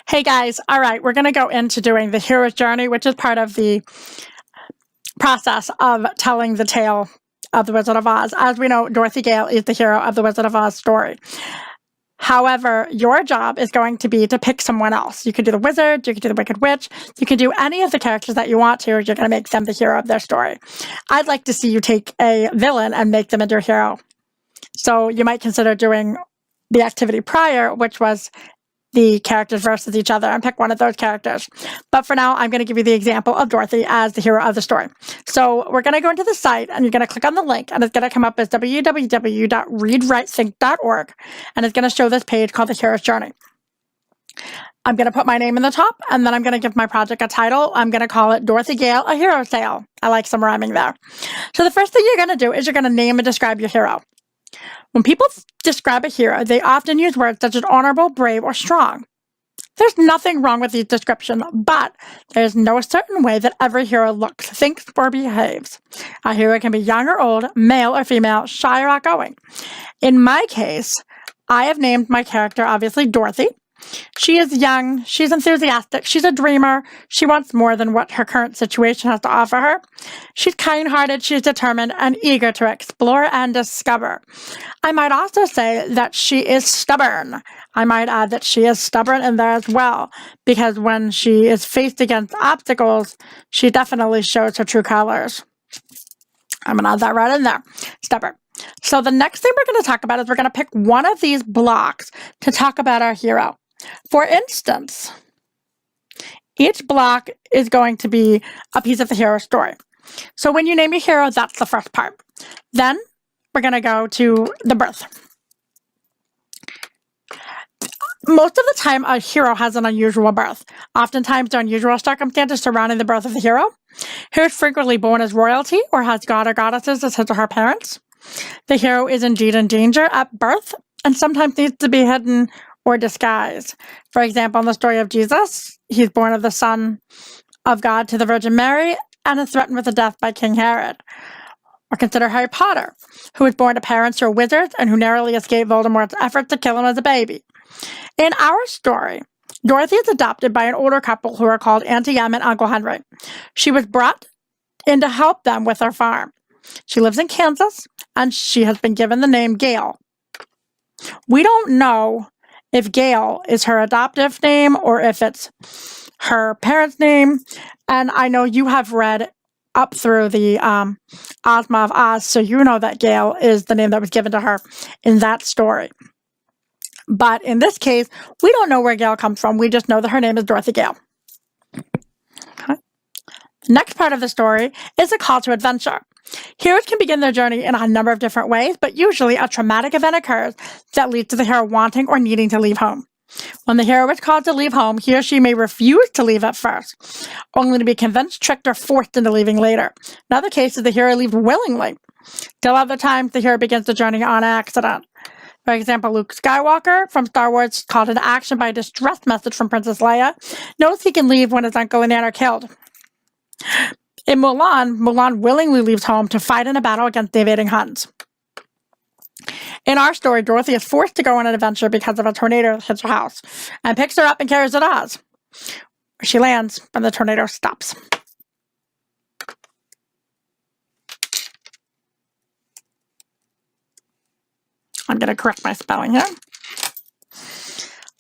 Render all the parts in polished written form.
Hey guys, all right, we're going to go into doing the hero's journey, which is part of the process of telling the tale of the Wizard of Oz. As we know, Dorothy Gale is the hero of the Wizard of Oz story. However, your job is going to be to pick someone else. You could do the wizard, you could do the Wicked Witch, you could do any of the characters that you want to. You're going to make them the hero of their story. I'd like to see you take a villain and make them into a hero. So you might consider doing the activity prior, which was the characters versus each other, and pick one of those characters. But for now, I'm going to give you the example of Dorothy as the hero of the story. So we're going to go into the site, and you're going to click on the link, and it's going to come up as www.readwritethink.org, and it's going to show this page called The Hero's Journey. I'm going to put my name in the top, and then I'm going to give my project a title. I'm going to call it Dorothy Gale, A Hero's Tale. I like some rhyming there. So the first thing you're going to do is you're going to name and describe your hero. When people describe a hero, they often use words such as honorable, brave, or strong. There's nothing wrong with these descriptions, but there's no certain way that every hero looks, thinks, or behaves. A hero can be young or old, male or female, shy or outgoing. In my case, I have named my character, obviously, Dorothy. She is young, she's enthusiastic, she's a dreamer, she wants more than what her current situation has to offer her. She's kind-hearted, she's determined, and eager to explore and discover. I might also say that she is stubborn. I might add that she is stubborn in there as well, because when she is faced against obstacles, she definitely shows her true colors. I'm going to add that right in there. Stubborn. So the next thing we're going to talk about is we're going to pick one of these blocks to talk about our hero. For instance, each block is going to be a piece of the hero story. So when you name your hero, that's the first part. Then we're going to go to the birth. Most of the time, a hero has an unusual birth. Oftentimes, there are unusual circumstances surrounding the birth of the hero. Hero is frequently born as royalty or has god or goddesses as his or her parents. The hero is indeed in danger at birth and sometimes needs to be hidden or disguised. For example, in the story of Jesus, he's born of the Son of God to the Virgin Mary and is threatened with a death by King Herod. Or consider Harry Potter, who was born to parents who are wizards and who narrowly escaped Voldemort's efforts to kill him as a baby. In our story, Dorothy is adopted by an older couple who are called Auntie Em and Uncle Henry. She was brought in to help them with their farm. She lives in Kansas, and she has been given the name Gale. We don't know if Gale is her adoptive name or if it's her parents' name. And I know you have read up through the Ozma of Oz, so you know that Gale is the name that was given to her in that story. But in this case, we don't know where Gale comes from. We just know that her name is Dorothy Gale. Okay. The next part of the story is a call to adventure. Heroes can begin their journey in a number of different ways, but usually a traumatic event occurs that leads to the hero wanting or needing to leave home. When the hero is called to leave home, he or she may refuse to leave at first, only to be convinced, tricked, or forced into leaving later. In other cases, the hero leaves willingly. Still other times, the hero begins the journey on accident. For example, Luke Skywalker from Star Wars, called into action by a distress message from Princess Leia, knows he can leave when his uncle and aunt are killed. In Mulan, Mulan willingly leaves home to fight in a battle against the invading Huns. In our story, Dorothy is forced to go on an adventure because of a tornado that hits her house, and picks her up and carries her to Oz. She lands when the tornado stops. I'm going to correct my spelling here.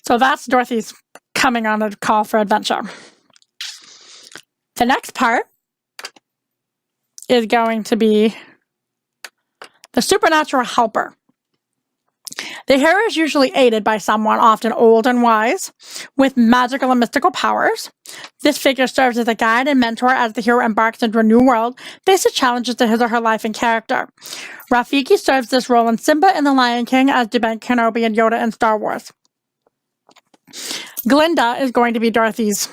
So that's Dorothy's coming on a call for adventure. The next part is going to be the supernatural helper. The hero is usually aided by someone, often old and wise, with magical and mystical powers. This figure serves as a guide and mentor as the hero embarks into a new world, faces challenges to his or her life and character. Rafiki serves this role in Simba in The Lion King, as do Ben Kenobi and Yoda in Star Wars. Glinda is going to be Dorothy's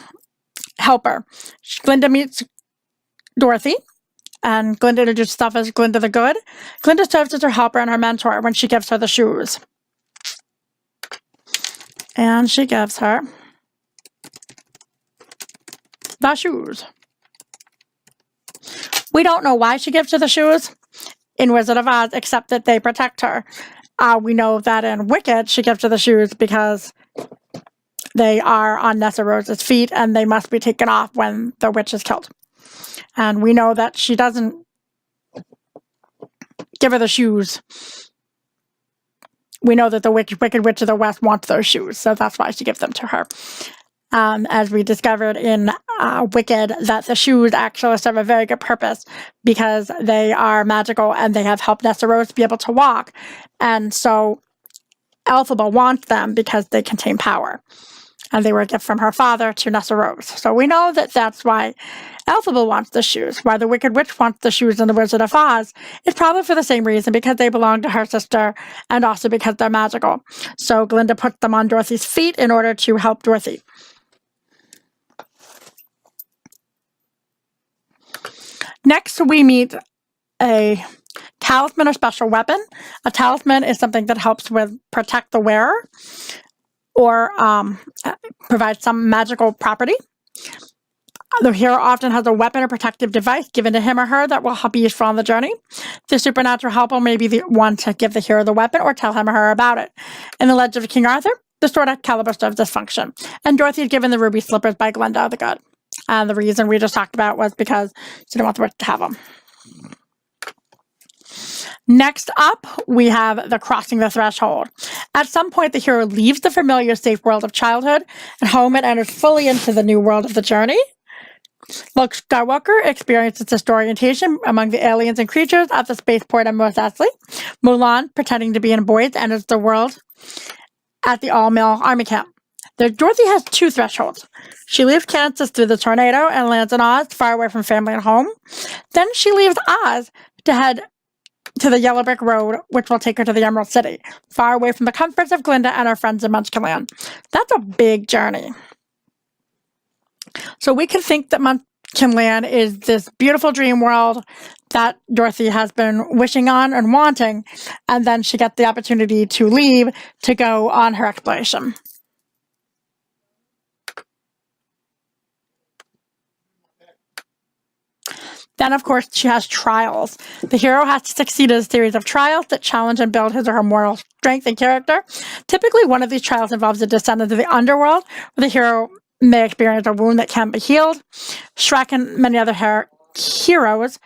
helper. Glinda meets Dorothy, and Glinda introduces herself as Glinda the Good. Glinda serves as her helper and her mentor when she gives her the shoes. And she gives her the shoes. We don't know why she gives her the shoes in Wizard of Oz, except that they protect her. We know that in Wicked, she gives her the shoes because they are on Nessaros's feet, and they must be taken off when the witch is killed. And we know that she doesn't give her the shoes. We know that the Wicked Witch of the West wants those shoes, so that's why she gives them to her. As we discovered in Wicked, that the shoes actually serve a very good purpose because they are magical and they have helped Nessaros be able to walk. And so Elphaba wants them because they contain power. And they were a gift from her father to Nessaros. So we know that that's why Elphaba wants the shoes. Why the Wicked Witch wants the shoes in The Wizard of Oz is probably for the same reason, because they belong to her sister and also because they're magical. So Glinda puts them on Dorothy's feet in order to help Dorothy. Next, we meet a talisman or special weapon. A talisman is something that helps with protect the wearer or provide some magical property. The hero often has a weapon or protective device given to him or her that will help be useful on the journey. The supernatural helper may be the one to give the hero the weapon or tell him or her about it. In The Legend of King Arthur, the sword Excalibur serves this function. And Dorothy is given the ruby slippers by Glinda the Good. And the reason we just talked about was because she didn't want the witch to have them. Next up, we have the crossing the threshold. At some point, the hero leaves the familiar, safe world of childhood and home and enters fully into the new world of the journey. Luke Skywalker experiences disorientation among the aliens and creatures at the spaceport of Mos Eisley. Mulan, pretending to be in boys, enters the world at the all-male army camp. Dorothy has two thresholds. She leaves Kansas through the tornado and lands in Oz, far away from family and home. Then she leaves Oz to head to the Yellow Brick Road, which will take her to the Emerald City, far away from the comforts of Glinda and her friends in Munchkinland. That's a big journey. So we can think that Munchkinland is this beautiful dream world that Dorothy has been wishing on and wanting, and then she gets the opportunity to leave to go on her exploration. Then, of course, she has trials. The hero has to succeed in a series of trials that challenge and build his or her moral strength and character. Typically, one of these trials involves a descent into the underworld, where the hero may experience a wound that can't be healed. Shrek and many other heroes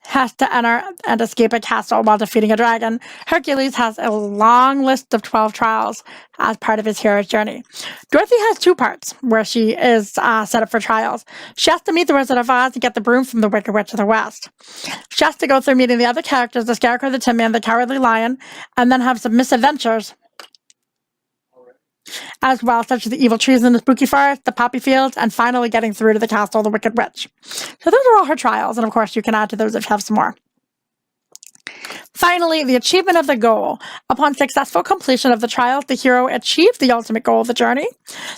has to enter and escape a castle while defeating a dragon. Hercules has a long list of 12 trials as part of his hero's journey. Dorothy has two parts where she is set up for trials. She has to meet the Wizard of Oz and get the broom from the Wicked Witch of the West. She has to go through meeting the other characters, the Scarecrow, the Tin Man, the Cowardly Lion, and then have some misadventures as well, such as the evil trees in the spooky forest, the poppy fields, and finally getting through to the castle of the Wicked Witch. So those are all her trials, and of course you can add to those if you have some more. Finally, the achievement of the goal. Upon successful completion of the trials, the hero achieves the ultimate goal of the journey.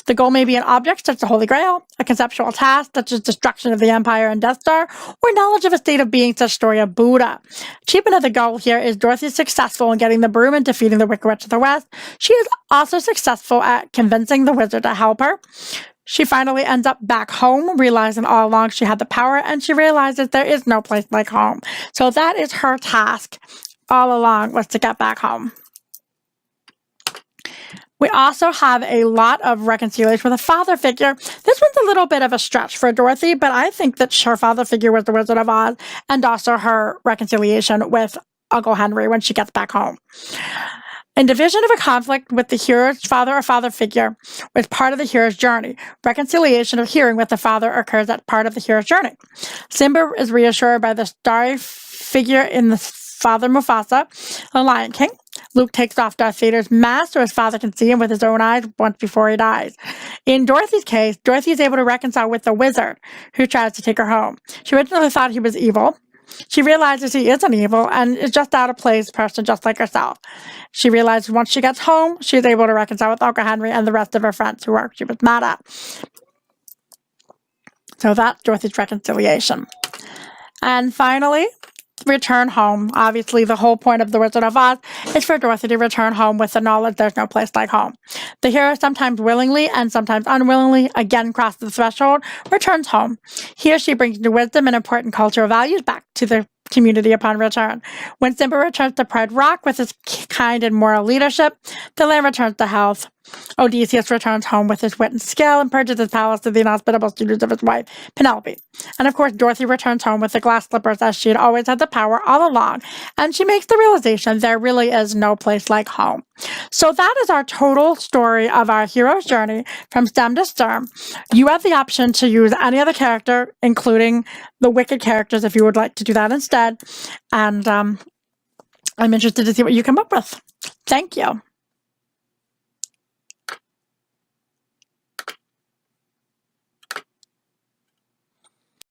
The goal may be an object such as the Holy Grail, a conceptual task such as destruction of the Empire and Death Star, or knowledge of a state of being such as story of Buddha. Achievement of the goal here is Dorothy successful in getting the broom and defeating the Wicked Witch of the West. She is also successful at convincing the wizard to help her. She finally ends up back home, realizing all along she had the power, and she realizes there is no place like home. So that is her task all along, was to get back home. We also have a lot of reconciliation with a father figure. This one's a little bit of a stretch for Dorothy, but I think that her father figure was the Wizard of Oz, and also her reconciliation with Uncle Henry when she gets back home. In division of a conflict with the hero's father or father figure was part of the hero's journey. Reconciliation of hearing with the father occurs as part of the hero's journey. Simba is reassured by the starry figure in the father Mufasa, the Lion King. Luke takes off Darth Vader's mask so his father can see him with his own eyes once before he dies. In Dorothy's case, Dorothy is able to reconcile with the wizard who tries to take her home. She originally thought he was evil. She realizes he isn't evil and is just out of place person just like herself. She realizes once she gets home, she's able to reconcile with Uncle Henry and the rest of her friends who she was mad at. So that's Dorothy's reconciliation. And finally, return home. Obviously, the whole point of The Wizard of Oz is for Dorothy to return home with the knowledge there's no place like home. The hero, sometimes willingly and sometimes unwillingly, again crosses the threshold, returns home. Here she brings new wisdom and important cultural values back to the community upon return. When Simba returns to Pride Rock with his kind and moral leadership, the land returns to health. Odysseus returns home with his wit and skill and purges his palace to the inhospitable suitors of his wife, Penelope. And of course, Dorothy returns home with the glass slippers as she had always had the power all along, and she makes the realization there really is no place like home. So that is our total story of our hero's journey from stem to stern. You have the option to use any other character, including the wicked characters, if you would like to do that instead. And I'm interested to see what you come up with. Thank you.